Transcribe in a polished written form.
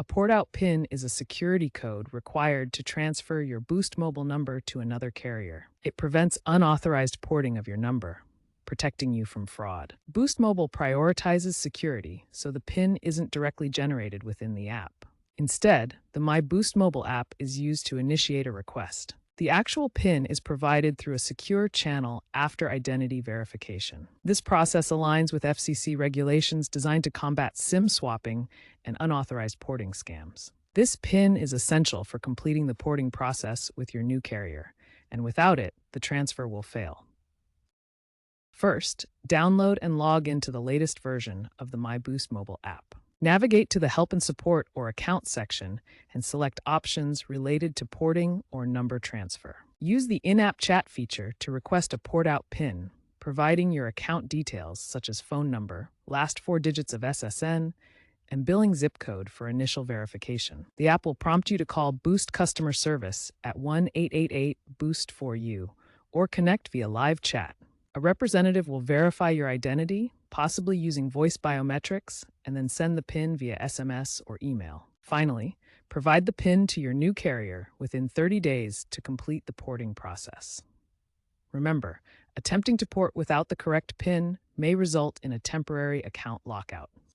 port-out PIN is a security code required to transfer your Boost Mobile number to another carrier. It prevents unauthorized porting of your number, protecting you from fraud. Boost Mobile prioritizes security, so the PIN isn't directly generated within the app. Instead, the My Boost Mobile app is used to initiate a request. The actual PIN is provided through a secure channel after identity verification. This process aligns with FCC regulations designed to combat SIM swapping and unauthorized porting scams. This PIN is essential for completing the porting process with your new carrier, and without it, the transfer will fail. First, download and log into the latest version of the My Boost Mobile app. Navigate to the Help and Support or Account section and select options related to porting or number transfer. Use the in-app chat feature to request a port-out PIN, providing your account details such as phone number, last 4 digits of SSN, and billing zip code for initial verification. The app will prompt you to call Boost customer service at 1-888-BOOST-4U or connect via live chat. A representative will verify your identity, possibly using voice biometrics, and then send the PIN via SMS or email. Finally, provide the PIN to your new carrier within 30 days to complete the porting process. Remember, attempting to port without the correct PIN may result in a temporary account lockout.